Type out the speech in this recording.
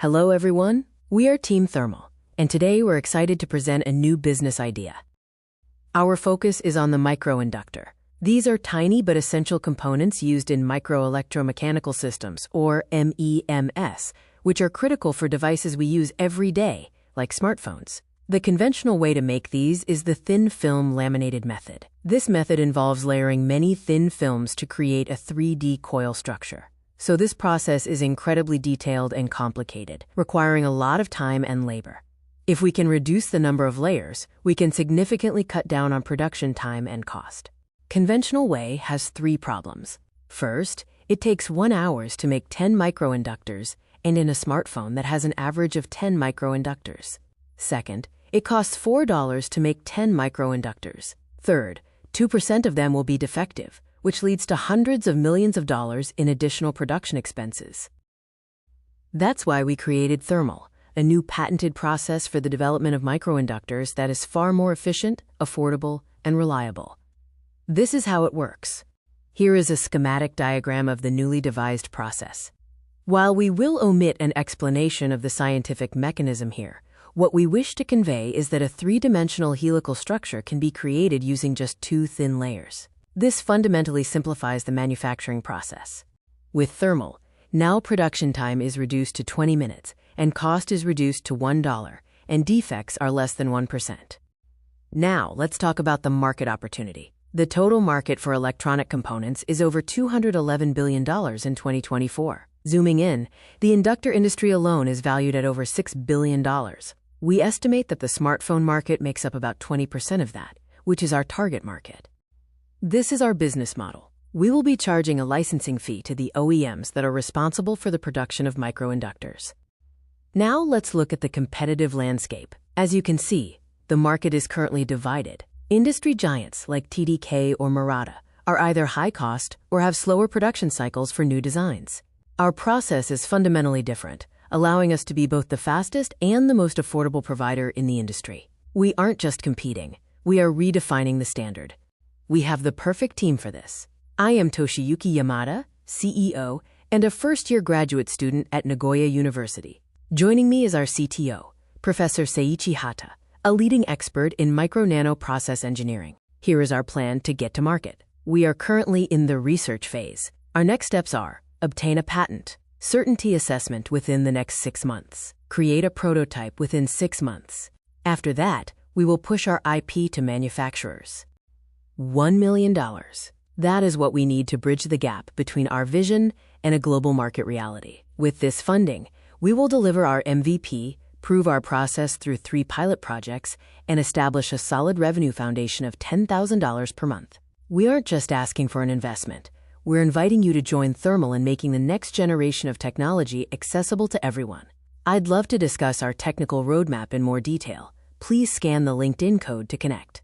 Hello everyone, we are Team Thermal, and today we're excited to present a new business idea. Our focus is on the microinductor. These are tiny but essential components used in microelectromechanical systems, or MEMS, which are critical for devices we use every day, like smartphones. The conventional way to make these is the thin film laminated method. This method involves layering many thin films to create a 3D coil structure. So this process is incredibly detailed and complicated, requiring a lot of time and labor. If we can reduce the number of layers, we can significantly cut down on production time and cost. Conventional way has 3 problems. First, it takes 1 hour to make 10 microinductors, and in a smartphone that has an average of 10 microinductors. Second, it costs $4 to make 10 microinductors. Third, 2% of them will be defective, which leads to hundreds of millions of dollars in additional production expenses. That's why we created Thermal, a new patented process for the development of microinductors that is far more efficient, affordable, and reliable. This is how it works. Here is a schematic diagram of the newly devised process. While we will omit an explanation of the scientific mechanism here, what we wish to convey is that a 3-dimensional helical structure can be created using just 2 thin layers. This fundamentally simplifies the manufacturing process. With Thermal, now production time is reduced to 20 minutes, and cost is reduced to $1, and defects are less than 1%. Now, let's talk about the market opportunity. The total market for electronic components is over $211 billion in 2024. Zooming in, the inductor industry alone is valued at over $6 billion. We estimate that the smartphone market makes up about 20% of that, which is our target market. This is our business model. We will be charging a licensing fee to the OEMs that are responsible for the production of microinductors. Now let's look at the competitive landscape. As you can see, the market is currently divided. Industry giants like TDK or Murata are either high cost or have slower production cycles for new designs. Our process is fundamentally different, allowing us to be both the fastest and the most affordable provider in the industry. We aren't just competing, we are redefining the standard. We have the perfect team for this. I am Toshiyuki Yamada, CEO, and a first-year graduate student at Nagoya University. Joining me is our CTO, Professor Seiichi Hata, a leading expert in micro-nano process engineering. Here is our plan to get to market. We are currently in the research phase. Our next steps are: obtain a patent, certainty assessment within the next 6 months, create a prototype within 6 months. After that, we will push our IP to manufacturers. $1 million. That is what we need to bridge the gap between our vision and a global market reality. With this funding, we will deliver our MVP, prove our process through 3 pilot projects, and establish a solid revenue foundation of $10,000 per month. We aren't just asking for an investment. We're inviting you to join Thermal in making the next generation of technology accessible to everyone. I'd love to discuss our technical roadmap in more detail. Please scan the LinkedIn code to connect.